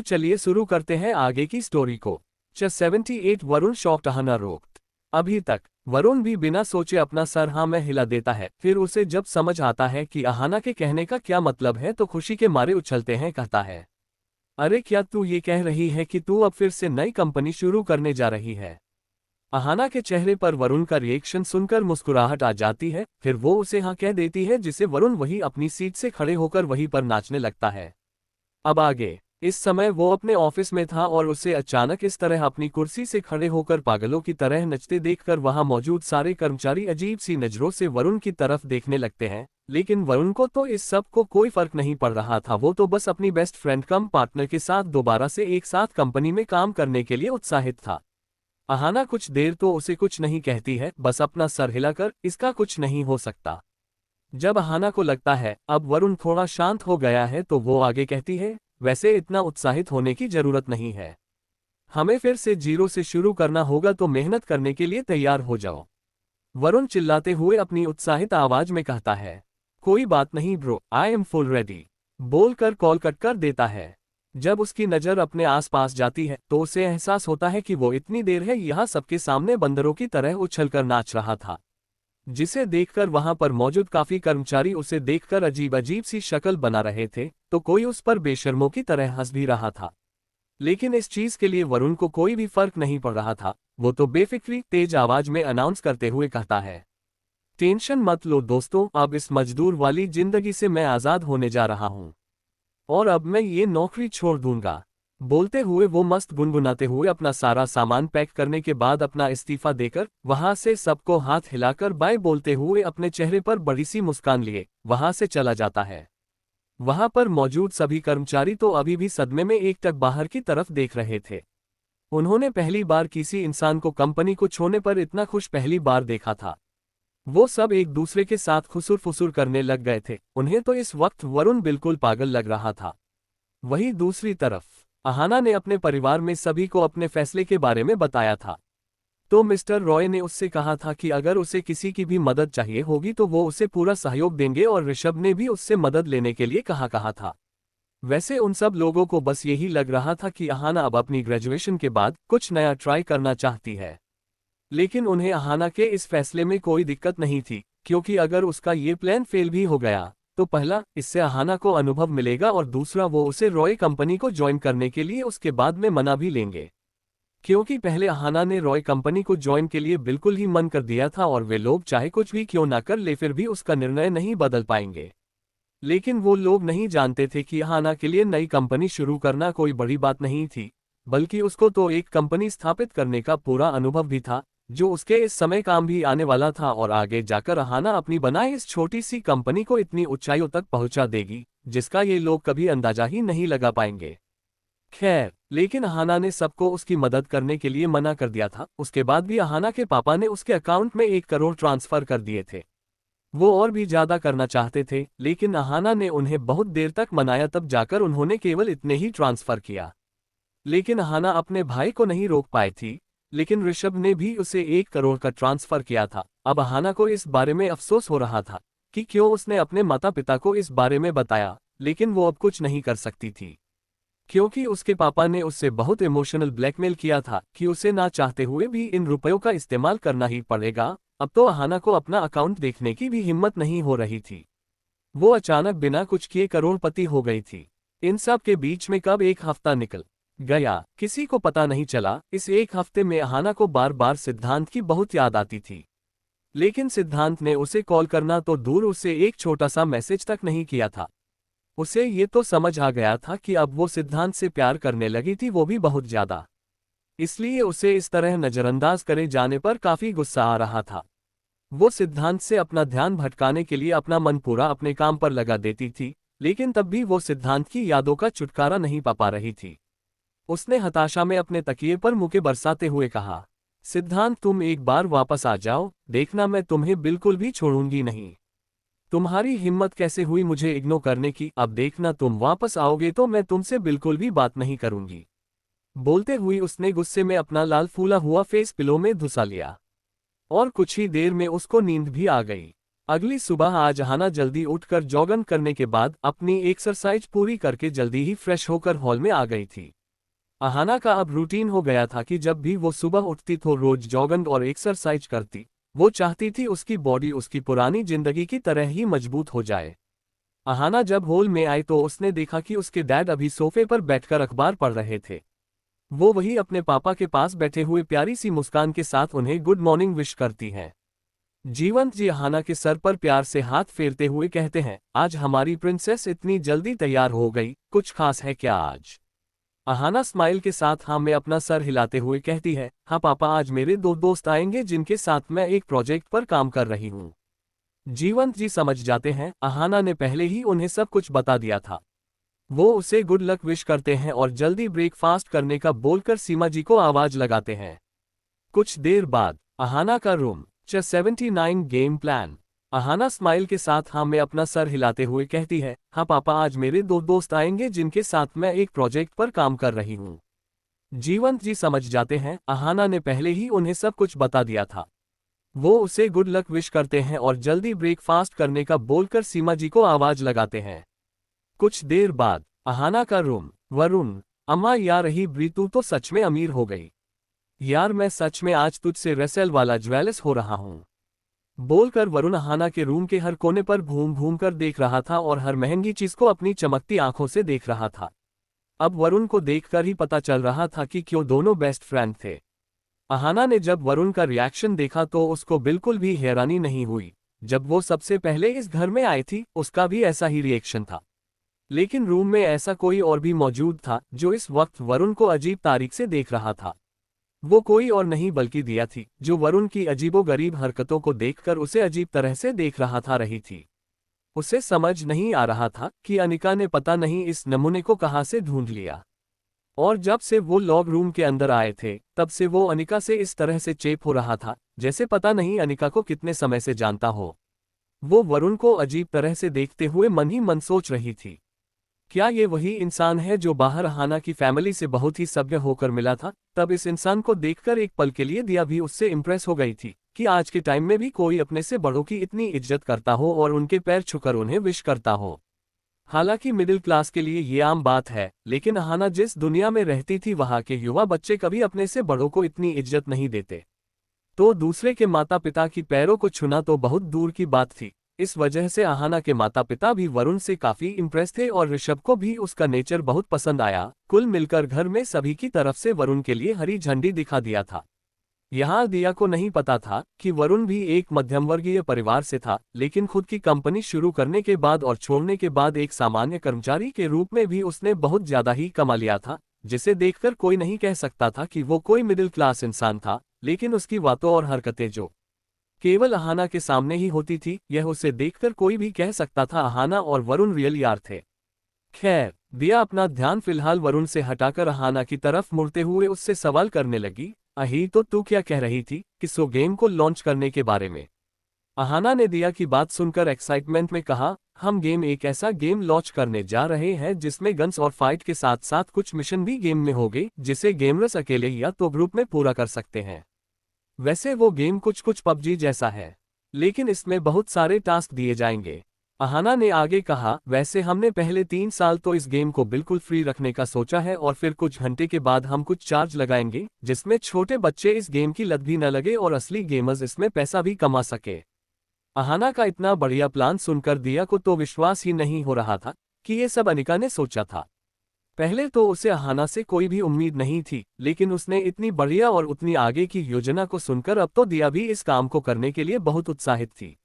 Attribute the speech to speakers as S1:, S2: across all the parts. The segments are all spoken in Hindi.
S1: चलिए शुरू करते हैं आगे की स्टोरी को। 78 वरुण शॉक्ड अहाना रोक्ड। अभी तक वरुण भी बिना सोचे अपना सर हाँ में हिला देता है। फिर उसे जब समझ आता है कि अहाना के कहने का क्या मतलब है तो खुशी के मारे उछलते हैं। कहता है, अरे क्या तू ये कह रही है कि तू अब फिर से नई कंपनी शुरू करने जा रही है? अहाना के चेहरे पर वरुण का रिएक्शन सुनकर मुस्कुराहट आ जाती है। फिर वो उसे हाँ कह देती है, जिसे वरुण वही अपनी सीट से खड़े होकर वहीं पर नाचने लगता है। अब आगे। इस समय वो अपने ऑफिस में था और उसे अचानक इस तरह अपनी कुर्सी से खड़े होकर पागलों की तरह नचते देखकर वहां मौजूद सारे कर्मचारी अजीब सी नजरों से वरुण की तरफ देखने लगते हैं। लेकिन वरुण को तो इस सब को कोई फर्क नहीं पड़ रहा था। वो तो बस अपनी बेस्ट फ्रेंड कम पार्टनर के साथ दोबारा से एक साथ कंपनी में काम करने के लिए उत्साहित था। अहाना कुछ देर तो उसे कुछ नहीं कहती है, बस अपना सर हिलाकर इसका कुछ नहीं हो सकता। जब अहाना को लगता है अब वरुण थोड़ा शांत हो गया है तो वो आगे कहती है, वैसे इतना उत्साहित होने की जरूरत नहीं है। हमें फिर से जीरो से शुरू करना होगा, तो मेहनत करने के लिए तैयार हो जाओ। वरुण चिल्लाते हुए अपनी उत्साहित आवाज में कहता है, कोई बात नहीं bro, I am full ready. बोलकर कॉल कट कर देता है। जब उसकी नजर अपने आसपास जाती है तो उसे एहसास होता है कि वो इतनी देर है यहाँ सबके सामने बंदरों की तरह उछलकर नाच रहा था, जिसे देखकर वहां पर मौजूद काफी कर्मचारी उसे देखकर अजीब अजीब सी शक्ल बना रहे थे, तो कोई उस पर बेशर्मों की तरह हंस भी रहा था। लेकिन इस चीज के लिए वरुण को कोई भी फर्क नहीं पड़ रहा था। वो तो बेफिक्री तेज आवाज में अनाउंस करते हुए कहता है, टेंशन मत लो दोस्तों, अब इस मजदूर वाली जिंदगी से मैं आजाद होने जा रहा हूं और अब मैं ये नौकरी छोड़ दूंगा। बोलते हुए वो मस्त गुनगुनाते हुए अपना सारा सामान पैक करने के बाद अपना इस्तीफा देकर वहां से सबको हाथ हिलाकर बाय बोलते हुए अपने चेहरे पर बड़ी सी मुस्कान लिए वहां से चला जाता है। वहां पर मौजूद सभी कर्मचारी तो अभी भी सदमे में एकटक बाहर की तरफ देख रहे थे। उन्होंने पहली बार किसी इंसान को कंपनी को छोड़ने पर इतना खुश पहली बार देखा था। वो सब एक दूसरे के साथ खुसुर फुसुर करने लग गए थे। उन्हें तो इस वक्त वरुण बिल्कुल पागल लग रहा था। वहीं दूसरी तरफ अहाना ने अपने परिवार में सभी को अपने फैसले के बारे में बताया था। तो मिस्टर रॉय ने उससे कहा था कि अगर उसे किसी की भी मदद चाहिए होगी तो वो उसे पूरा सहयोग देंगे, और ऋषभ ने भी उससे मदद लेने के लिए कहा था। वैसे उन सब लोगों को बस यही लग रहा था कि अहाना अब अपनी ग्रेजुएशन के बाद कुछ नया ट्राई करना चाहती है। लेकिन उन्हें अहाना के इस फैसले में कोई दिक्कत नहीं थी, क्योंकि अगर उसका ये प्लान फेल भी हो गया तो पहला, इससे अहाना को अनुभव मिलेगा, और दूसरा, वो उसे रॉय कंपनी को ज्वाइन करने के लिए उसके बाद में मना भी लेंगे। क्योंकि पहले अहाना ने रॉय कंपनी को ज्वाइन के लिए बिल्कुल ही मन कर दिया था, और वे लोग चाहे कुछ भी क्यों ना कर ले फिर भी उसका निर्णय नहीं बदल पाएंगे। लेकिन वो लोग नहीं जानते थे कि अहाना के लिए नई कंपनी शुरू करना कोई बड़ी बात नहीं थी, बल्कि उसको तो एक कंपनी स्थापित करने का पूरा अनुभव भी था, जो उसके इस समय काम भी आने वाला था, और आगे जाकर अहाना अपनी बनाई इस छोटी सी कंपनी को इतनी ऊंचाइयों तक पहुंचा देगी जिसका ये लोग कभी अंदाजा ही नहीं लगा पाएंगे। खैर, लेकिन अहाना ने सबको उसकी मदद करने के लिए मना कर दिया था। उसके बाद भी अहाना के पापा ने उसके अकाउंट में 1 करोड़ ट्रांसफर कर दिए थे। वो और भी ज्यादा करना चाहते थे, लेकिन अहाना ने उन्हें बहुत देर तक मनाया, तब जाकर उन्होंने केवल इतने ही ट्रांसफर किया। लेकिन अहाना अपने भाई को नहीं रोक पाई थी, लेकिन ऋषभ ने भी उसे 1 करोड़ का ट्रांसफर किया था। अब अहाना को इस बारे में अफसोस हो रहा था कि क्यों उसने अपने माता पिता को इस बारे में बताया, लेकिन वो अब कुछ नहीं कर सकती थी, क्योंकि उसके पापा ने उससे बहुत इमोशनल ब्लैकमेल किया था कि उसे ना चाहते हुए भी इन रुपयों का इस्तेमाल करना ही पड़ेगा। अब तो अहाना को अपना अकाउंट देखने की भी हिम्मत नहीं हो रही थी। वो अचानक बिना कुछ किए करोड़पति हो गई थी। इन सब के बीच में कब एक हफ्ता निकल गया किसी को पता नहीं चला। इस एक हफ्ते में अहाना को बार बार सिद्धांत की बहुत याद आती थी, लेकिन सिद्धांत ने उसे कॉल करना तो दूर, उसे एक छोटा सा मैसेज तक नहीं किया था। उसे ये तो समझ आ गया था कि अब वो सिद्धांत से प्यार करने लगी थी, वो भी बहुत ज्यादा। इसलिए उसे इस तरह नजरअंदाज करे जाने पर काफी गुस्सा आ रहा था। वो सिद्धांत से अपना ध्यान भटकाने के लिए अपना मन पूरा अपने काम पर लगा देती थी, लेकिन तब भी वो सिद्धांत की यादों का छुटकारा नहीं पा रही थी। उसने हताशा में अपने तकिए पर मुक्के बरसाते हुए कहा, सिद्धांत तुम एक बार वापस आ जाओ, देखना मैं तुम्हें बिल्कुल भी छोड़ूंगी नहीं। तुम्हारी हिम्मत कैसे हुई मुझे इग्नोर करने की, अब देखना तुम वापस आओगे तो मैं तुमसे बिल्कुल भी बात नहीं करूंगी। बोलते हुए उसने गुस्से में अपना लाल फूला हुआ फेस पिलो में धुसा लिया, और कुछ ही देर में उसको नींद भी आ गई। अगली सुबह आज अहाना जल्दी उठकर जॉगिंग करने के बाद अपनी एक्सरसाइज पूरी करके जल्दी ही फ्रेश होकर हॉल में आ गई थी। अहाना का अब रूटीन हो गया था कि जब भी वो सुबह उठती तो रोज जॉगिंग और एक्सरसाइज करती। वो चाहती थी उसकी बॉडी उसकी पुरानी जिंदगी की तरह ही मजबूत हो जाए। अहाना जब हॉल में आई तो उसने देखा कि उसके डैड अभी सोफे पर बैठकर अखबार पढ़ रहे थे। वो वही अपने पापा के पास बैठे हुए प्यारी सी मुस्कान के साथ उन्हें गुड मॉर्निंग विश करती हैं। जीवंत जी अहाना के सर पर प्यार से हाथ फेरते हुए कहते हैं, आज हमारी प्रिंसेस इतनी जल्दी तैयार हो गई, कुछ खास है क्या आज? अहाना स्माइल के साथ हाँ में अपना सर हिलाते हुए कहती है, हाँ पापा, आज मेरे दो दोस्त आएंगे जिनके साथ मैं एक प्रोजेक्ट पर काम कर रही हूँ। जीवंत जी समझ जाते हैं अहाना ने पहले ही उन्हें सब कुछ बता दिया था। वो उसे गुड लक विश करते हैं और जल्दी ब्रेकफास्ट करने का बोलकर सीमा जी को आवाज लगाते हैं। कुछ देर बाद अहाना का room chess 79 game plan. Ahana smile के साथ हाँ में अपना सर हिलाते हुए कहती है, हाँ पापा, आज मेरे दो दोस्त आएंगे जिनके साथ मैं एक प्रोजेक्ट पर काम कर रही हूँ। जीवंत जी समझ जाते हैं अहाना ने पहले ही उन्हें सब कुछ बता दिया था। वो उसे गुड लक विश करते हैं और जल्दी ब्रेकफास्ट करने का बोलकर सीमा जी को आवाज लगाते हैं। कुछ देर बाद अहाना का रूम वरुण। अम्मा यार, रही ब्रीतू तो सच में अमीर हो गई। यार मैं सच में आज तुझसे रेसेल वाला ज्वेलस हो रहा हूँ, बोलकर वरुण अहाना के रूम के हर कोने पर घूम घूम कर देख रहा था और हर महंगी चीज को अपनी चमकती आंखों से देख रहा था। अब वरुण को देखकर ही पता चल रहा था कि क्यों दोनों बेस्ट फ्रेंड थे। अहाना ने जब वरुण का रिएक्शन देखा तो उसको बिल्कुल भी हैरानी नहीं हुई। जब वो सबसे पहले इस घर में आई थी उसका भी ऐसा ही रिएक्शन था। लेकिन रूम में ऐसा कोई और भी मौजूद था जो इस वक्त वरुण को अजीब तारीख से देख रहा था। वो कोई और नहीं बल्कि दिया थी, जो वरुण की अजीबोगरीब हरकतों को देखकर उसे अजीब तरह से देख रहा था रही थी। उसे समझ नहीं आ रहा था कि अनिका ने पता नहीं इस नमूने को कहाँ से ढूंढ लिया। और जब से वो लॉग रूम के अंदर आए थे तब से वो अनिका से इस तरह से चेप हो रहा था जैसे पता नहीं अनिका को कितने समय से जानता हो। वो वरुण को अजीब तरह से देखते हुए मन ही मन सोच रही थी, क्या ये वही इंसान है जो बाहर अहाना की फैमिली से बहुत ही सभ्य होकर मिला था? तब इस इंसान को देखकर एक पल के लिए दिया भी उससे इम्प्रेस हो गई थी कि आज के टाइम में भी कोई अपने से बड़ों की इतनी इज्जत करता हो और उनके पैर छूकर उन्हें विश करता हो। हालांकि मिडिल क्लास के लिए ये आम बात है, लेकिन अहाना जिस दुनिया में रहती थी वहां के युवा बच्चे कभी अपने से बड़ों को इतनी इज्जत नहीं देते। तो दूसरे के माता पिता की पैरों को छूना तो बहुत दूर की बात थी। इस वजह से अहाना के माता पिता भी वरुण से काफी इम्प्रेस थे और ऋषभ को भी उसका नेचर बहुत पसंद आया। कुल मिलकर घर में सभी की तरफ से वरुण के लिए हरी झंडी दिखा दिया था। यहाँ दिया को नहीं पता था कि वरुण भी एक मध्यमवर्गीय परिवार से था, लेकिन खुद की कंपनी शुरू करने के बाद और छोड़ने के बाद एक सामान्य कर्मचारी के रूप में भी उसने बहुत ज्यादा ही कमा लिया था, जिसे देखकर कोई नहीं कह सकता था कि वो कोई मिडिल क्लास इंसान था। लेकिन उसकी बातों और हरकतें जो केवल अहाना के सामने ही होती थी, यह उसे देखकर कोई भी कह सकता था अहाना और वरुण रियल यार थे। खैर, दिया अपना ध्यान फिलहाल वरुण से हटाकर अहाना की तरफ मुड़ते हुए उससे सवाल करने लगी, अही तो तू क्या कह रही थी किसो गेम को लॉन्च करने के बारे में? अहाना ने दिया की बात सुनकर एक्साइटमेंट में कहा, हम गेम एक ऐसा गेम लॉन्च करने जा रहे हैं जिसमें गन्स और फाइट के साथ साथ कुछ मिशन भी गेम में होंगे, जिसे गेमर्स अकेले या तो ग्रुप में पूरा कर सकते हैं। वैसे वो गेम कुछ पबजी जैसा है, लेकिन इसमें बहुत सारे टास्क दिए जाएंगे। अहाना ने आगे कहा, वैसे हमने पहले 3 साल तो इस गेम को बिल्कुल फ्री रखने का सोचा है और फिर कुछ घंटे के बाद हम कुछ चार्ज लगाएंगे जिसमें छोटे बच्चे इस गेम की लत भी न लगे और असली गेमर्स इसमें पैसा भी कमा सके। अहाना का इतना बढ़िया प्लान सुनकर दिया को तो विश्वास ही नहीं हो रहा था कि ये सब अनिका ने सोचा था। पहले तो उसे अहाना से कोई भी उम्मीद नहीं थी, लेकिन उसने इतनी बढ़िया और उतनी आगे की योजना को सुनकर अब तो दिया भी इस काम को करने के लिए बहुत उत्साहित थी।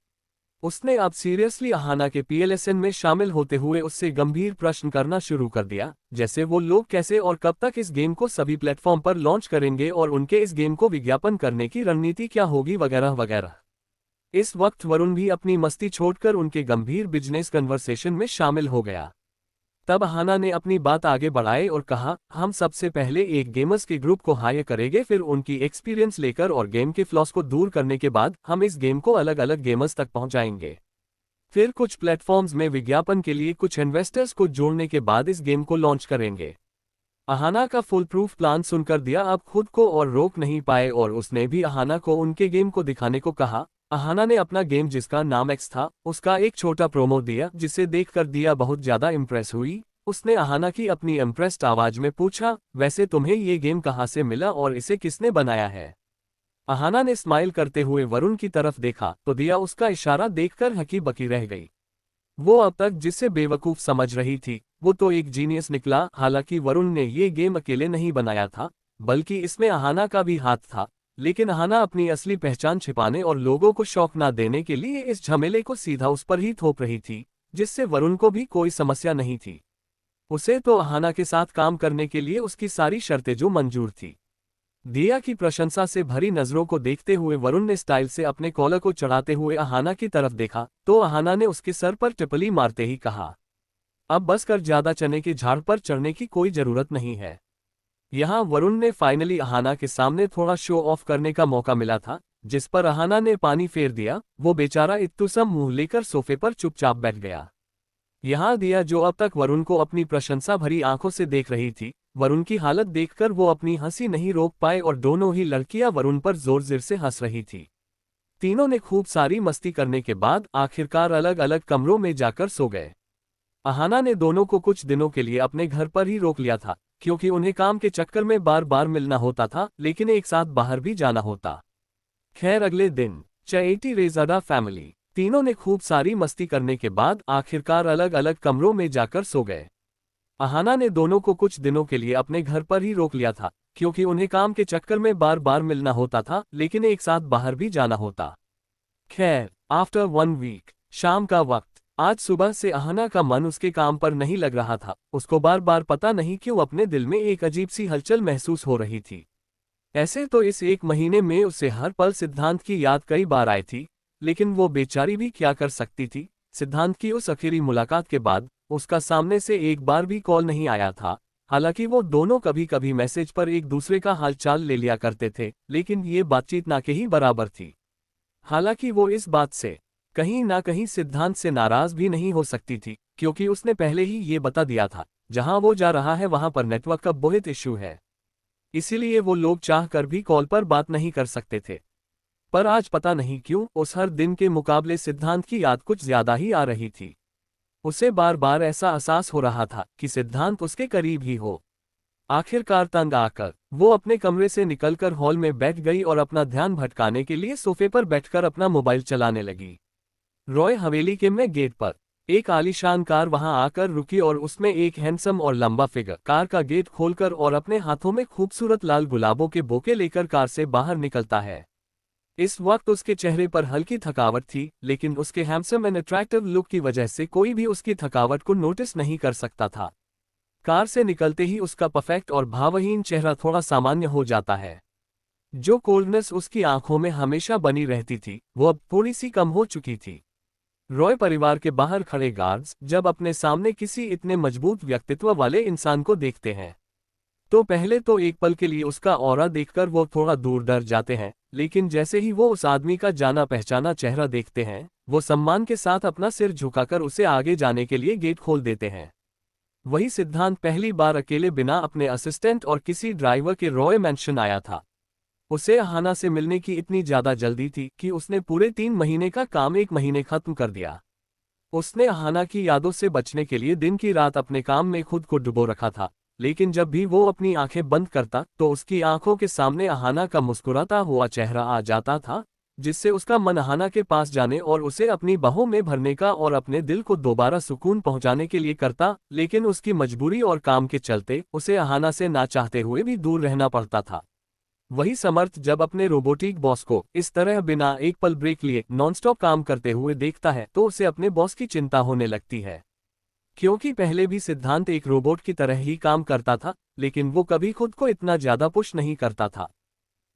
S1: उसने अब सीरियसली अहाना के पीएलएसएन में शामिल होते हुए उससे गंभीर प्रश्न करना शुरू कर दिया, जैसे वो लोग कैसे और कब तक इस गेम को सभी प्लेटफॉर्म पर लॉन्च करेंगे और उनके इस गेम को विज्ञापन करने की रणनीति क्या होगी वगैरह वगैरह। इस वक्त वरुण भी अपनी मस्ती छोड़कर उनके गंभीर बिजनेस कन्वर्सेशन में शामिल हो गया। तब अहाना ने अपनी बात आगे बढ़ाई और कहा, हम सबसे पहले एक गेमर्स के ग्रुप को हायर करेंगे, फिर उनकी एक्सपीरियंस लेकर और गेम के फ्लॉस को दूर करने के बाद हम इस गेम को अलग अलग गेमर्स तक पहुंचाएंगे। फिर कुछ प्लेटफॉर्म्स में विज्ञापन के लिए कुछ इन्वेस्टर्स को जोड़ने के बाद इस गेम को लॉन्च करेंगे। अहाना का फुल प्रूफ प्लान सुनकर दिया अब खुद को और रोक नहीं पाए और उसने भी अहाना को उनके गेम को दिखाने को कहा। अहाना ने अपना गेम जिसका नाम एक्स था उसका एक छोटा प्रोमो दिया, जिसे देखकर दिया बहुत ज्यादा इम्प्रेस हुई। उसने अहाना की अपनी इम्प्रेस्ड आवाज में पूछा, वैसे तुम्हें ये गेम कहाँ से मिला और इसे किसने बनाया है? अहाना ने स्माइल करते हुए वरुण की तरफ देखा तो दिया उसका इशारा देखकर हकी बकी रह गई। वो अब तक जिसे बेवकूफ समझ रही थी वो तो एक जीनियस निकला। हालांकि वरुण ने ये गेम अकेले नहीं बनाया था, बल्कि इसमें अहाना का भी हाथ था। लेकिन अहाना अपनी असली पहचान छिपाने और लोगों को शौक ना देने के लिए इस झमेले को सीधा उस पर ही थोप रही थी, जिससे वरुण को भी कोई समस्या नहीं थी। उसे तो अहाना के साथ काम करने के लिए उसकी सारी शर्तें जो मंजूर थी। दिया की प्रशंसा से भरी नजरों को देखते हुए वरुण ने स्टाइल से अपने कॉलर को चढ़ाते हुए अहाना की तरफ देखा तो अहाना ने उसके सर पर टिपली मारते ही कहा, अब बस कर, ज्यादा चने के झाड़ पर चढ़ने की कोई जरूरत नहीं है। यहाँ वरुण ने फाइनली अहाना के सामने थोड़ा शो ऑफ करने का मौका मिला था, जिस पर अहाना ने पानी फेर दिया। वो बेचारा इत्तुसम मुंह लेकर सोफे पर चुपचाप बैठ गया। यहाँ दिया, जो अब तक वरुण को अपनी प्रशंसा भरी आंखों से देख रही थी, वरुण की हालत देखकर वो अपनी हंसी नहीं रोक पाए और दोनों ही लड़कियां वरुण पर जोर जोर से हंस रही थी। तीनों ने खूब सारी मस्ती करने के बाद आखिरकार अलग अलग कमरों में जाकर सो गए। अहाना ने दोनों को कुछ दिनों के लिए अपने घर पर ही रोक लिया था, क्योंकि उन्हें काम के चक्कर में बार बार मिलना होता था, लेकिन एक साथ बाहर भी जाना होता। खैर, अगले दिन चएटी रेजादा फैमिली तीनों ने खूब सारी मस्ती करने के बाद आखिरकार अलग अलग कमरों में जाकर सो गए। अहाना ने दोनों को कुछ दिनों के लिए अपने घर पर ही रोक लिया था, क्योंकि उन्हें काम के चक्कर में बार बार मिलना होता था, लेकिन एक साथ बाहर भी जाना होता। खैर, आफ्टर 1 वीक, शाम का वक्त। आज सुबह से अहाना का मन उसके काम पर नहीं लग रहा था। उसको बार बार पता नहीं क्यों अपने दिल में एक अजीब सी हलचल महसूस हो रही थी। ऐसे तो इस 1 महीने में उसे हर पल सिद्धांत की याद कई बार आई थी, लेकिन वो बेचारी भी क्या कर सकती थी। सिद्धांत की उस आखिरी मुलाकात के बाद उसका सामने से एक बार भी कॉल नहीं आया था। हालांकि वो दोनों कभी कभी मैसेज पर एक दूसरे का हालचाल ले लिया करते थे, लेकिन ये बातचीत ना के ही बराबर थी। हालांकि वो इस बात से कहीं ना कहीं सिद्धांत से नाराज भी नहीं हो सकती थी, क्योंकि उसने पहले ही ये बता दिया था, जहां वो जा रहा है वहां पर नेटवर्क का बहुत इश्यू है। इसीलिए वो लोग चाह कर भी कॉल पर बात नहीं कर सकते थे। पर आज पता नहीं क्यों उस हर दिन के मुकाबले सिद्धांत की याद कुछ ज्यादा ही आ रही थी। उसे बार बार ऐसा एहसास हो रहा था कि सिद्धांत उसके करीब ही हो। आखिरकार तंग आकर वो अपने कमरे से निकलकर हॉल में बैठ गई और अपना ध्यान भटकाने के लिए सोफे पर बैठकर अपना मोबाइल चलाने लगी। रॉय हवेली के में गेट पर एक आलीशान कार वहां आकर रुकी और उसमें एक हैंडसम और लंबा फिगर कार का गेट खोलकर और अपने हाथों में खूबसूरत लाल गुलाबों के बोके लेकर कार से बाहर निकलता है। इस वक्त उसके चेहरे पर हल्की थकावट थी, लेकिन उसके हैंडसम एंड अट्रैक्टिव लुक की वजह से कोई भी उसकी थकावट को नोटिस नहीं कर सकता था। कार से निकलते ही उसका परफेक्ट और भावहीन चेहरा थोड़ा सामान्य हो जाता है। जो कोल्डनेस उसकी आंखों में हमेशा बनी रहती थी वो अब थोड़ी सी कम हो चुकी थी। रॉय परिवार के बाहर खड़े गार्ड्स जब अपने सामने किसी इतने मजबूत व्यक्तित्व वाले इंसान को देखते हैं तो पहले तो एक पल के लिए उसका ऑरा देखकर वो थोड़ा दूर डर जाते हैं, लेकिन जैसे ही वो उस आदमी का जाना पहचाना चेहरा देखते हैं वो सम्मान के साथ अपना सिर झुकाकर उसे आगे जाने के लिए गेट खोल देते हैं। वही सिद्धांत पहली बार अकेले बिना अपने असिस्टेंट और किसी ड्राइवर के रॉय मैंशन आया था। उसे अहाना से मिलने की इतनी ज्यादा जल्दी थी कि उसने पूरे 3 महीने का काम 1 महीने खत्म कर दिया। उसने अहाना की यादों से बचने के लिए दिन की रात अपने काम में खुद को डुबो रखा था, लेकिन जब भी वो अपनी आंखें बंद करता तो उसकी आंखों के सामने अहाना का मुस्कुराता हुआ चेहरा आ जाता था, जिससे उसका मन अहाना के पास जाने और उसे अपनी बाहों में भरने का और अपने दिल को दोबारा सुकून पहुंचाने के लिए करता। लेकिन उसकी मजबूरी और काम के चलते उसे अहाना से ना चाहते हुए भी दूर रहना पड़ता था। वही समर्थ जब अपने रोबोटिक बॉस को इस तरह बिना एक पल ब्रेक लिए नॉनस्टॉप काम करते हुए देखता है तो उसे अपने बॉस की चिंता होने लगती है, क्योंकि पहले भी सिद्धांत एक रोबोट की तरह ही काम करता था, लेकिन वो कभी खुद को इतना ज्यादा पुश नहीं करता था।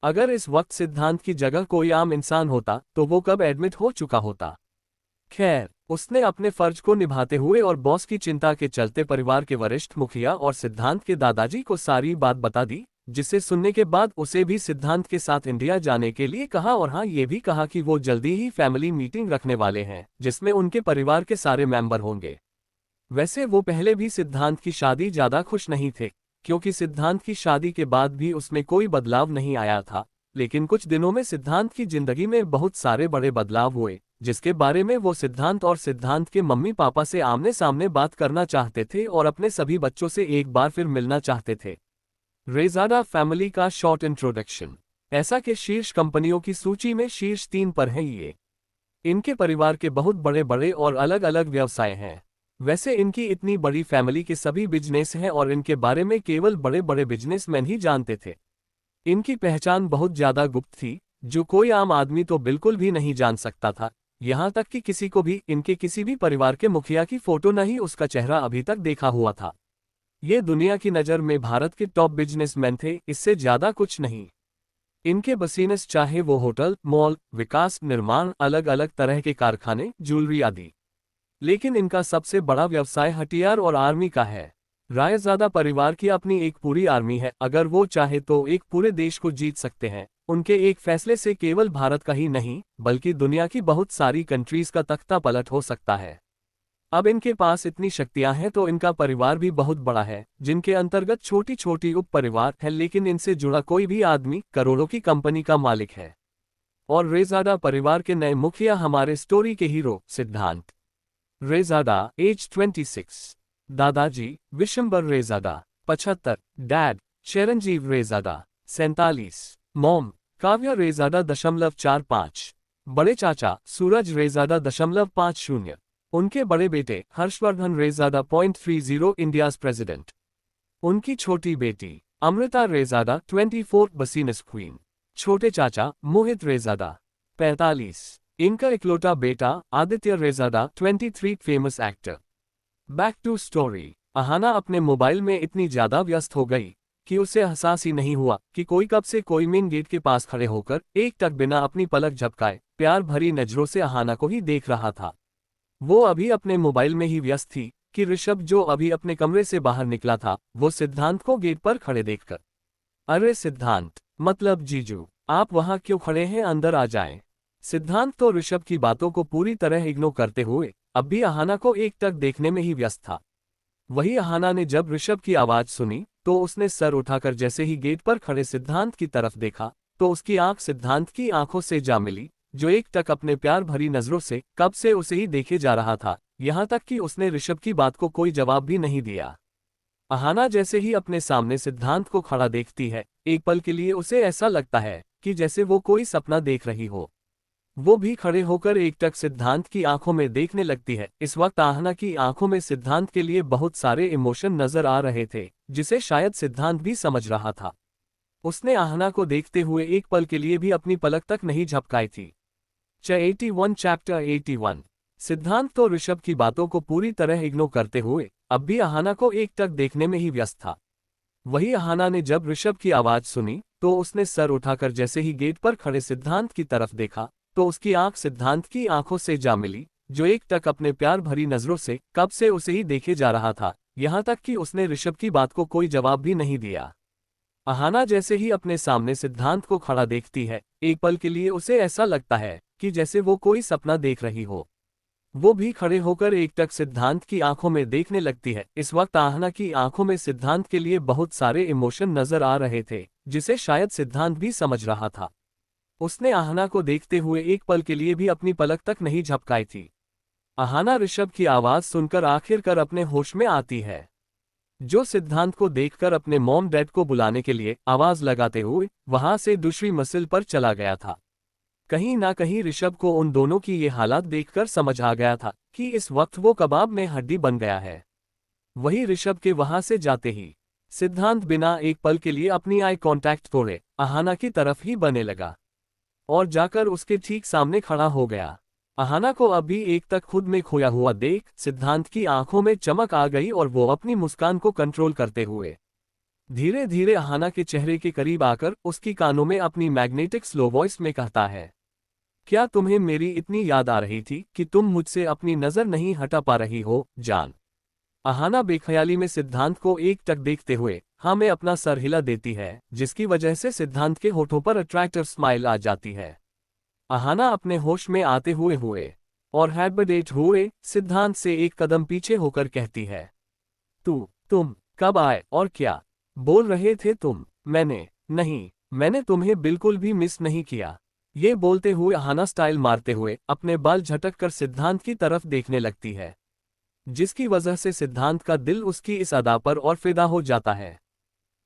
S1: अगर इस वक्त सिद्धांत की जगह कोई आम इंसान होता तो वो कब एडमिट हो चुका होता। खैर, उसने अपने फर्ज को निभाते हुए और बॉस की चिंता के चलते परिवार के वरिष्ठ मुखिया और सिद्धांत के दादाजी को सारी बात बता दी, जिसे सुनने के बाद उसे भी सिद्धांत के साथ इंडिया जाने के लिए कहा और हाँ, ये भी कहा कि वो जल्दी ही फैमिली मीटिंग रखने वाले हैं जिसमें उनके परिवार के सारे मेंबर होंगे। वैसे वो पहले भी सिद्धांत की शादी ज्यादा खुश नहीं थे, क्योंकि सिद्धांत की शादी के बाद भी उसमें कोई बदलाव नहीं आया था। लेकिन कुछ दिनों में सिद्धांत की जिंदगी में बहुत सारे बड़े बदलाव हुए, जिसके बारे में वो सिद्धांत और सिद्धांत के मम्मी पापा से आमने सामने बात करना चाहते थे और अपने सभी बच्चों से एक बार फिर मिलना चाहते थे। रेज़ाडा फैमिली का शॉर्ट इंट्रोडक्शन। ऐसा के शीर्ष कंपनियों की सूची में शीर्ष 3 पर है ये। इनके परिवार के बहुत बड़े बड़े और अलग अलग व्यवसाय हैं। वैसे इनकी इतनी बड़ी फैमिली के सभी बिजनेस हैं और इनके बारे में केवल बड़े बड़े बिजनेसमैन ही जानते थे। इनकी पहचान बहुत ज्यादा गुप्त थी, जो कोई आम आदमी तो बिल्कुल भी नहीं जान सकता था। यहाँ तक कि किसी को भी इनके किसी भी परिवार के मुखिया की फोटो न ही उसका चेहरा अभी तक देखा हुआ था। ये दुनिया की नज़र में भारत के टॉप बिजनेसमैन थे, इससे ज्यादा कुछ नहीं। इनके बिजनेस चाहे वो होटल, मॉल, विकास, निर्माण, अलग अलग तरह के कारखाने, ज्वेलरी आदि। लेकिन इनका सबसे बड़ा व्यवसाय हथियार और आर्मी का है। रायजादा परिवार की अपनी एक पूरी आर्मी है। अगर वो चाहे तो एक पूरे देश को जीत सकते हैं। उनके एक फैसले से केवल भारत का ही नहीं बल्कि दुनिया की बहुत सारी कंट्रीज का तख्ता पलट हो सकता है। अब इनके पास इतनी शक्तियां हैं तो इनका परिवार भी बहुत बड़ा है, जिनके अंतर्गत छोटी छोटी उप परिवार है, लेकिन इनसे जुड़ा कोई भी आदमी करोड़ों की कंपनी का मालिक है। और रेज़ाडा परिवार के नए मुखिया हमारे स्टोरी के हीरो सिद्धांत रेज़ाडा, एज 26। दादाजी विशंबर रेज़ाडा 75। डैड चिरंजीव रेज़ाडा 47। मॉम काव्या रेज़ाडा 45। बड़े चाचा सूरज रेज़ाडा 50। उनके बड़े बेटे हर्षवर्धन रेज़ाडा .30 इंडियाज प्रेसिडेंट। उनकी छोटी बेटी अमृता रेज़ाडा 24 बिजनेस क्वीन। छोटे चाचा मोहित रेज़ाडा 45। इनका इकलौता बेटा Aditya Rezada 23 famous actor. Back to story. Ahana अपने मोबाइल में इतनी ज्यादा व्यस्त हो गई कि उसे एहसास ही नहीं हुआ कि कोई कब से कोई मेन गेट के पास खड़े होकर एक टक बिना अपनी पलक झपकाए प्यार भरी नजरों से अहाना को ही देख रहा था। वो अभी अपने मोबाइल में ही व्यस्त थी कि ऋषभ, जो अभी अपने कमरे से बाहर निकला था, वो सिद्धांत को गेट पर खड़े देखकर, अरे सिद्धांत, मतलब जीजू, आप वहां क्यों खड़े हैं, अंदर आ जाएं। सिद्धांत तो ऋषभ की बातों को पूरी तरह इग्नोर करते हुए अब भी अहाना को एक टक देखने में ही व्यस्त था। वही अहाना ने जब ऋषभ की आवाज सुनी तो उसने सर उठाकर जैसे ही गेट पर खड़े सिद्धांत की तरफ देखा तो उसकी आंख सिद्धांत की आंखों से जा मिली, जो एक टक अपने प्यार भरी नजरों से कब से उसे ही देखे जा रहा था। यहाँ तक कि उसने ऋषभ की बात को कोई जवाब भी नहीं दिया। अहाना जैसे ही अपने सामने सिद्धांत को खड़ा देखती है, एक पल के लिए उसे ऐसा लगता है कि जैसे वो कोई सपना देख रही हो। वो भी खड़े होकर एक टक सिद्धांत की आंखों में देखने लगती है। इस वक्त अहाना की आंखों में सिद्धांत के लिए बहुत सारे इमोशन नजर आ रहे थे, जिसे शायद सिद्धांत भी समझ रहा था। उसने अहाना को देखते हुए एक पल के लिए भी अपनी पलक तक नहीं झपकाई थी। 81 चैप्टर 81। सिद्धांत तो ऋषभ की बातों को पूरी तरह इग्नोर करते हुए अब भी अहाना को एक टक देखने में ही व्यस्त था। वही अहाना ने जब ऋषभ की आवाज सुनी तो उसने सर उठाकर जैसे ही गेट पर खड़े सिद्धांत की तरफ देखा तो उसकी आंख सिद्धांत की आंखों से जा मिली, जो एक टक अपने प्यार भरी नजरों से कब से उसे ही देखे जा रहा था। यहाँ तक कि उसने ऋषभ की बात को कोई जवाब भी नहीं दिया। अहाना जैसे ही अपने सामने सिद्धांत को खड़ा देखती है, एक पल के लिए उसे ऐसा लगता है कि जैसे वो कोई सपना देख रही हो। वो भी खड़े होकर एक टक सिद्धांत की आंखों में देखने लगती है। इस वक्त अहाना की आंखों में सिद्धांत के लिए बहुत सारे इमोशन नजर आ रहे थे, जिसे शायद सिद्धांत भी समझ रहा था। उसने अहाना को देखते हुए एक पल के लिए भी अपनी पलक तक नहीं झपकाई थी। अहाना ऋषभ की आवाज सुनकर आखिरकार अपने होश में आती है, जो सिद्धांत को देखकर अपने मॉम डैड को बुलाने के लिए आवाज लगाते हुए वहां से दूसरी मंजिल पर चला गया था। कहीं ना कहीं ऋषभ को उन दोनों की ये हालात देखकर समझ आ गया था कि इस वक्त वो कबाब में हड्डी बन गया है। वही ऋषभ के वहां से जाते ही सिद्धांत बिना एक पल के लिए अपनी आई कांटेक्ट तोड़े अहाना की तरफ ही बने लगा और जाकर उसके ठीक सामने खड़ा हो गया। अहाना को अभी एक तक खुद में खोया हुआ देख सिद्धांत की आंखों में चमक आ गई और वो अपनी मुस्कान को कंट्रोल करते हुए धीरे धीरे अहाना के चेहरे के करीब आकर उसकी कानों में अपनी मैग्नेटिक स्लो वॉइस में कहता है, क्या तुम्हें मेरी इतनी याद आ रही थी कि तुम मुझसे अपनी नजर नहीं हटा पा रही हो जान। अहाना बेख्याली में सिद्धांत को एक टक देखते हुए हाँ में अपना सर हिला देती है, जिसकी वजह से सिद्धांत के होठों पर अट्रैक्टिव स्माइल आ जाती है। अहाना अपने होश में आते हुए और हैबडेट हुए सिद्धांत से एक कदम पीछे होकर कहती है, तुम कब आए और क्या बोल रहे थे तुम। मैंने नहीं, मैंने तुम्हें बिल्कुल भी मिस नहीं किया। ये बोलते हुए अहाना स्टाइल मारते हुए अपने बाल झटक कर सिद्धांत की तरफ देखने लगती है, जिसकी वजह से सिद्धांत का दिल उसकी इस अदा पर और फिदा हो जाता है।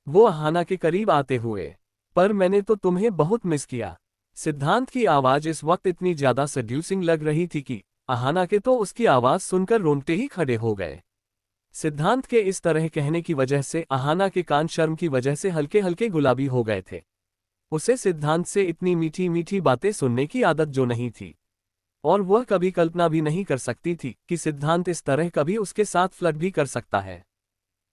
S1: वो अहाना के करीब आते हुए, पर मैंने तो तुम्हें बहुत मिस किया। सिद्धांत की आवाज इस वक्त इतनी ज्यादा सेड्यूसिंग लग रही थी कि अहाना के तो उसकी आवाज सुनकर रोंगटे ही खड़े हो गए। सिद्धांत के इस तरह कहने की वजह से अहाना के कान शर्म की वजह से हल्के हल्के गुलाबी हो गए थे। उसे सिद्धांत से इतनी मीठी मीठी बातें सुनने की आदत जो नहीं थी, और वह कभी कल्पना भी नहीं कर सकती थी कि सिद्धांत इस तरह कभी उसके साथ फ्लर्ट भी कर सकता है।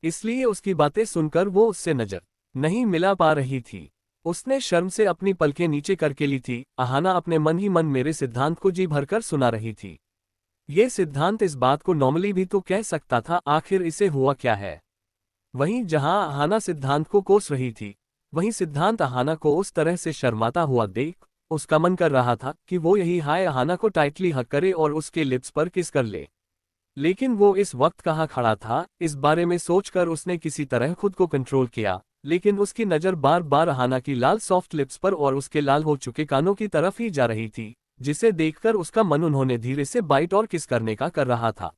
S1: इसलिए उसकी बातें सुनकर वो उससे नजर नहीं मिला पा रही थी। उसने शर्म से अपनी पलकें नीचे करके ली थी। अहाना अपने मन ही मन मेरे सिद्धांत को जी भरकर सुना रही थी। ये सिद्धांत इस बात को नॉर्मली भी तो कह सकता था, आखिर इसे हुआ क्या है। वहीं जहां अहाना सिद्धांत को कोस रही थी, वहीं सिद्धांत अहाना को उस तरह से शर्माता हुआ देख उसका मन कर रहा था कि वो यही हाय अहाना को टाइटली हक करे और उसके लिप्स पर किस कर ले। लेकिन वो इस वक्त कहाँ खड़ा था, इस बारे में सोचकर उसने किसी तरह खुद को कंट्रोल किया, लेकिन उसकी नज़र बार बार अहाना की लाल सॉफ्ट लिप्स पर और उसके लाल हो चुके कानों की तरफ ही जा रही थी, जिसे देखकर उसका मन उन्होंने धीरे से बाइट और किस करने का कर रहा था।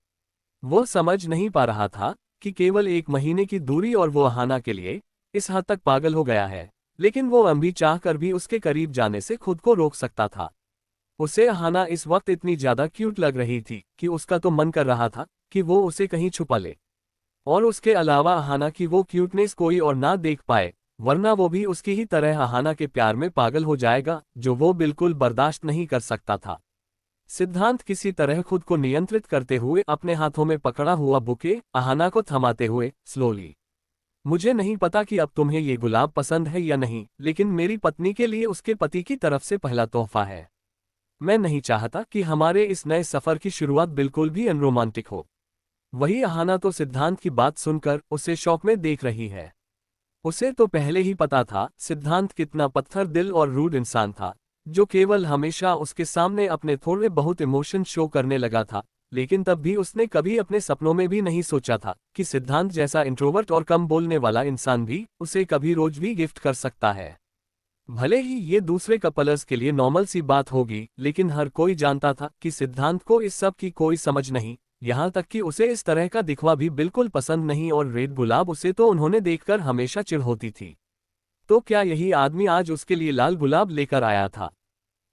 S1: वो समझ नहीं पा रहा था कि केवल 1 महीने की दूरी और वो अहाना के लिए इस हद तक पागल हो गया है, लेकिन वो अभी चाहकर भी उसके करीब जाने से खुद को रोक सकता था। उसे अहाना इस वक्त इतनी ज्यादा क्यूट लग रही थी कि उसका तो मन कर रहा था कि वो उसे कहीं छुपा ले, और उसके अलावा अहाना की वो क्यूटनेस कोई और ना देख पाए, वरना वो भी उसकी ही तरह अहाना के प्यार में पागल हो जाएगा, जो वो बिल्कुल बर्दाश्त नहीं कर सकता था। सिद्धांत किसी तरह खुद को नियंत्रित करते हुए अपने हाथों में पकड़ा हुआ बुके अहाना को थमाते हुए स्लोली, मुझे नहीं पता कि अब तुम्हें ये गुलाब पसंद है या नहीं, लेकिन मेरी पत्नी के लिए उसके पति की तरफ से पहला तोहफा है। मैं नहीं चाहता कि हमारे इस नए सफर की शुरुआत बिल्कुल भी अनरोमांटिक हो। वही अहाना तो सिद्धांत की बात सुनकर उसे शौक में देख रही है। उसे तो पहले ही पता था सिद्धांत कितना पत्थर दिल और रूड इंसान था, जो केवल हमेशा उसके सामने अपने थोड़े बहुत इमोशन शो करने लगा था, लेकिन तब भी उसने कभी अपने सपनों में भी नहीं सोचा था कि सिद्धांत जैसा इंट्रोवर्ट और कम बोलने वाला इंसान भी उसे कभी रोज भी गिफ्ट कर सकता है। भले ही ये दूसरे कपल्स के लिए नॉर्मल सी बात होगी, लेकिन हर कोई जानता था कि सिद्धांत को इस सब की कोई समझ नहीं, यहाँ तक कि उसे इस तरह का दिखवा भी बिल्कुल पसंद नहीं, और रेड गुलाब उसे तो उन्होंने देखकर हमेशा चिढ़ होती थी। तो क्या यही आदमी आज उसके लिए लाल गुलाब लेकर आया था?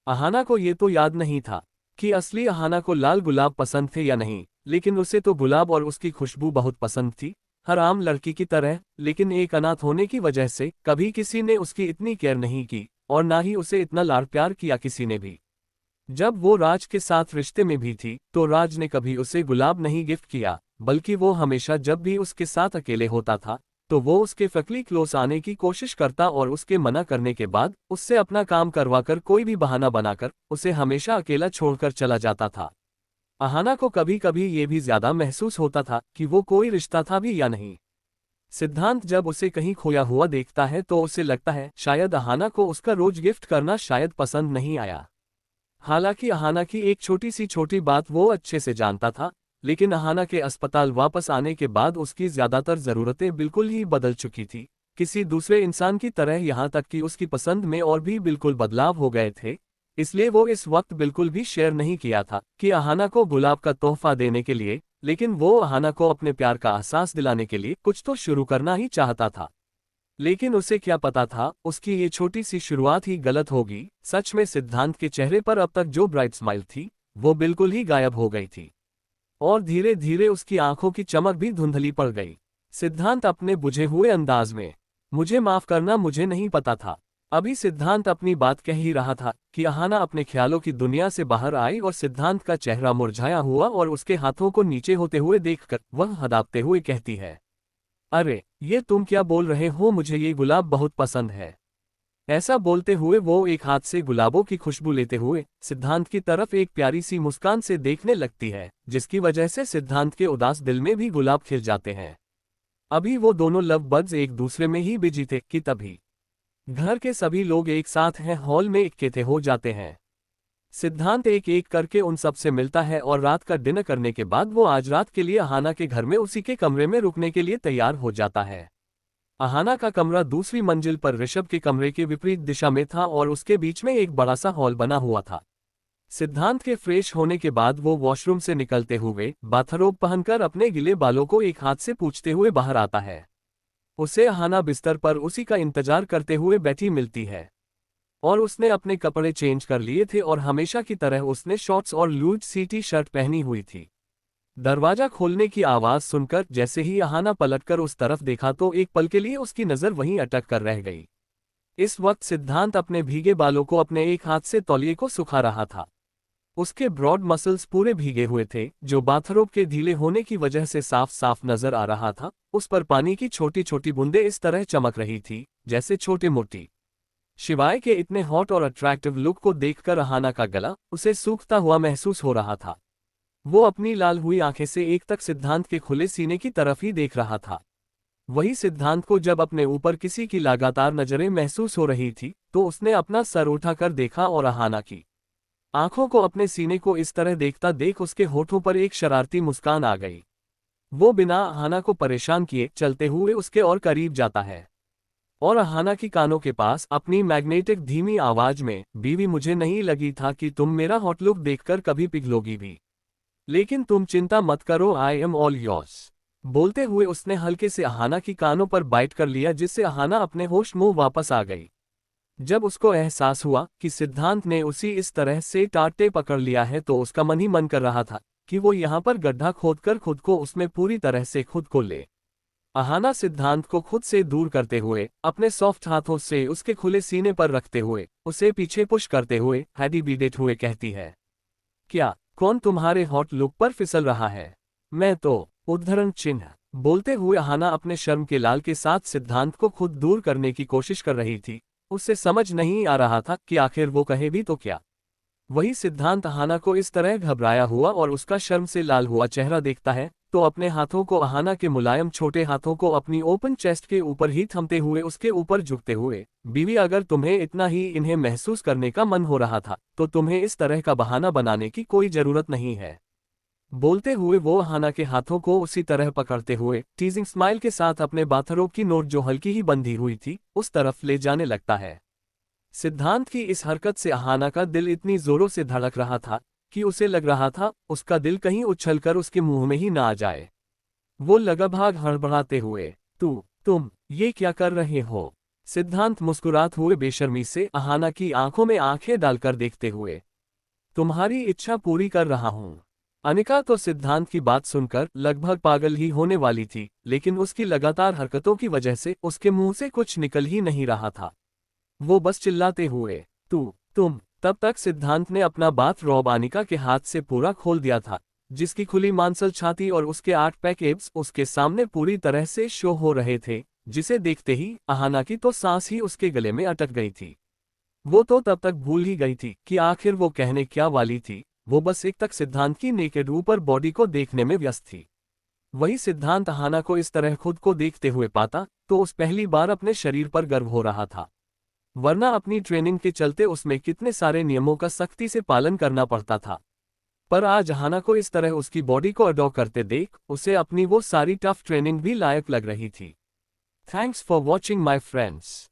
S1: अहाना को ये तो याद नहीं था कि असली अहाना को लाल गुलाब पसंद थे या नहीं, लेकिन उसे तो गुलाब और उसकी खुशबू बहुत पसंद थी, हर आम लड़की की तरह। लेकिन एक अनाथ होने की वजह से कभी किसी ने उसकी इतनी केयर नहीं की, और ना ही उसे इतना लाड़ प्यार किया किसी ने भी। जब वो राज के साथ रिश्ते में भी थी तो राज ने कभी उसे गुलाब नहीं गिफ्ट किया, बल्कि वो हमेशा जब भी उसके साथ अकेले होता था तो वो उसके फैक्ट्री क्लोज आने की कोशिश करता, और उसके मना करने के बाद उससे अपना काम करवाकर कोई भी बहाना बनाकर उसे हमेशा अकेला छोड़कर चला जाता था। अहाना को कभी कभी ये भी ज्यादा महसूस होता था कि वो कोई रिश्ता था भी या नहीं। सिद्धांत जब उसे कहीं खोया हुआ देखता है तो उसे लगता है शायद अहाना को उसका रोज गिफ्ट करना शायद पसंद नहीं आया। हालांकि अहाना की एक छोटी सी छोटी बात वो अच्छे से जानता था, लेकिन अहाना के अस्पताल वापस आने के बाद उसकी ज्यादातर जरूरतें बिल्कुल ही बदल चुकी थी, किसी दूसरे इंसान की तरह, यहाँ तक कि उसकी पसंद में और भी बिल्कुल बदलाव हो गए थे। इसलिए वो इस वक्त बिल्कुल भी शेयर नहीं किया था कि अहाना को गुलाब का तोहफा देने के लिए, लेकिन वो अहाना को अपने प्यार का एहसास दिलाने के लिए कुछ तो शुरू करना ही चाहता था। लेकिन उसे क्या पता था उसकी ये छोटी सी शुरुआत ही गलत होगी। सच में सिद्धांत के चेहरे पर अब तक जो ब्राइट स्माइल थी वो बिल्कुल ही गायब हो गई थी, और धीरे धीरे उसकी आंखों की चमक भी धुंधली पड़ गई। सिद्धांत अपने बुझे हुए अंदाज में, मुझे माफ करना, मुझे नहीं पता था। अभी सिद्धांत अपनी बात कह ही रहा था कि अहाना अपने ख्यालों की दुनिया से बाहर आई और सिद्धांत का चेहरा मुरझाया हुआ और उसके हाथों को नीचे होते हुए देखकर वह हदापते हुए कहती है, अरे ये तुम क्या बोल रहे हो, मुझे ये गुलाब बहुत पसंद है। ऐसा बोलते हुए वो एक हाथ से गुलाबों की खुशबू लेते हुए सिद्धांत की तरफ एक प्यारी सी मुस्कान से देखने लगती है, जिसकी वजह से सिद्धांत के उदास दिल में भी गुलाब खिल जाते हैं। अभी वो दोनों लव बर्ड्स एक दूसरे में ही बिजी थे कि तभी घर के सभी लोग एक साथ हैं हॉल में इकट्ठे हो जाते हैं। सिद्धांत एक एक करके उन सब से मिलता है और रात का डिनर करने के बाद वो आज रात के लिए अहाना के घर में उसी के कमरे में रुकने के लिए तैयार हो जाता है। अहाना का कमरा दूसरी मंजिल पर ऋषभ के कमरे के विपरीत दिशा में था और उसके बीच में एक बड़ा सा हॉल बना हुआ था। सिद्धांत के फ्रेश होने के बाद वो वॉशरूम से निकलते हुए बाथरोब पहनकर अपने गिले बालों को एक हाथ से पोंछते हुए बाहर आता है। उसे अहाना बिस्तर पर उसी का इंतजार करते हुए बैठी मिलती है और उसने अपने कपड़े चेंज कर लिए थे और हमेशा की तरह उसने शॉर्ट्स और लूज सी टी शर्ट पहनी हुई थी। दरवाजा खोलने की आवाज सुनकर जैसे ही अहाना पलटकर उस तरफ देखा तो एक पल के लिए उसकी नजर वहीं अटक कर रह गई। इस वक्त सिद्धांत अपने भीगे बालों को अपने एक हाथ से तौलिए को सुखा रहा था। उसके ब्रॉड मसल्स पूरे भीगे हुए थे, जो बाथरोब के ढीले होने की वजह से साफ साफ नजर आ रहा था। उस पर पानी की छोटी छोटी बूंदें इस तरह चमक रही थी जैसे छोटे मोटी। शिवाय के इतने हॉट और अट्रैक्टिव लुक को देखकर अहाना का गला उसे सूखता हुआ महसूस हो रहा था। वो अपनी लाल हुई आंखें से एक तक सिद्धांत के खुले सीने की तरफ ही देख रहा था। वही सिद्धांत को जब अपने ऊपर किसी की लगातार नजरें महसूस हो रही थी तो उसने अपना सर उठाकर देखा और अहाना की आंखों को अपने सीने को इस तरह देखता देख उसके होठों पर एक शरारती मुस्कान आ गई। वो बिना अहाना को परेशान किए चलते हुए उसके और करीब जाता है और अहाना की कानों के पास अपनी मैग्नेटिक धीमी आवाज में, बीवी मुझे नहीं लगी था कि तुम मेरा हॉट लुक देखकर कभी पिघलोगी भी, लेकिन तुम चिंता मत करो, आई एम ऑल योर्स। बोलते हुए उसने हल्के से अहाना की कानों पर बाइट कर लिया जिससे अहाना अपने होश में वापस आ गई। जब उसको एहसास हुआ कि सिद्धांत ने उसी इस तरह से टाटे पकड़ लिया है तो उसका मन ही मन कर रहा था कि वो यहाँ पर गड्ढा खोदकर खुद को उसमें पूरी तरह से खुद को ले। अहाना सिद्धांत को खुद से दूर करते हुए अपने सॉफ्ट हाथों से उसके खुले सीने पर रखते हुए उसे पीछे पुश करते हुए हैडी बीडेट हुए कहती है, क्या कौन तुम्हारे हॉट लुक पर फिसल रहा है? मैं तो उद्धरण चिन्ह। बोलते हुए अहाना अपने शर्म के लाल के साथ सिद्धांत को खुद दूर करने की कोशिश कर रही थी। उसे समझ नहीं आ रहा था कि आखिर वो कहे भी तो क्या। वही सिद्धांत अहाना को इस तरह घबराया हुआ और उसका शर्म से लाल हुआ चेहरा देखता है तो अपने हाथों को अहाना के मुलायम छोटे हाथों को अपनी ओपन चेस्ट के ऊपर ही थमते हुए उसके ऊपर झुकते हुए, बीवी अगर तुम्हें इतना ही इन्हें महसूस करने का मन हो रहा था तो तुम्हें इस तरह का बहाना बनाने की कोई जरूरत नहीं है। बोलते हुए वो अहाना के हाथों को उसी तरह पकड़ते हुए टीजिंग स्माइल के साथ अपने बाथरोब की नोट जो हल्की ही बंधी हुई थी उस तरफ ले जाने लगता है। सिद्धांत की इस हरकत से अहाना का दिल इतनी जोरों से धड़क रहा था कि उसे लग रहा था उसका दिल कहीं उछलकर उसके मुंह में ही ना आ जाए। वो लगाभाग हड़बड़ाते हुए, तुम ये क्या कर रहे हो? सिद्धांत मुस्कुराते हुए बेशर्मी से अहाना की आंखों में आंखें डालकर देखते हुए, तुम्हारी इच्छा पूरी कर रहा हूं। अनिका तो सिद्धांत की बात सुनकर लगभग पागल ही होने वाली थी, लेकिन उसकी लगातार हरकतों की वजह से उसके मुंह से कुछ निकल ही नहीं रहा था। वो बस चिल्लाते हुए, तुम। तब तक सिद्धांत ने अपना बाथ रॉब अनिका के हाथ से पूरा खोल दिया था, जिसकी खुली मांसल छाती और उसके 8 पैक एब्स उसके सामने पूरी तरह से शो हो रहे थे, जिसे देखते ही अहाना की तो सांस ही उसके गले में अटक गई थी। वो तो तब तक भूल ही गई थी कि आखिर वो कहने क्या वाली थी। वो बस एक तक सिद्धांत की नेकेड ऊपर बॉडी को देखने में व्यस्त थी। वही सिद्धांत अहाना को इस तरह खुद को देखते हुए पाता तो उस पहली बार अपने शरीर पर गर्व हो रहा था, वरना अपनी ट्रेनिंग के चलते उसमें कितने सारे नियमों का सख्ती से पालन करना पड़ता था। पर आज अहाना को इस तरह उसकी बॉडी को अडॉप्ट करते देख उसे अपनी वो सारी टफ ट्रेनिंग भी लायक लग रही थी। Thanks for watching my friends.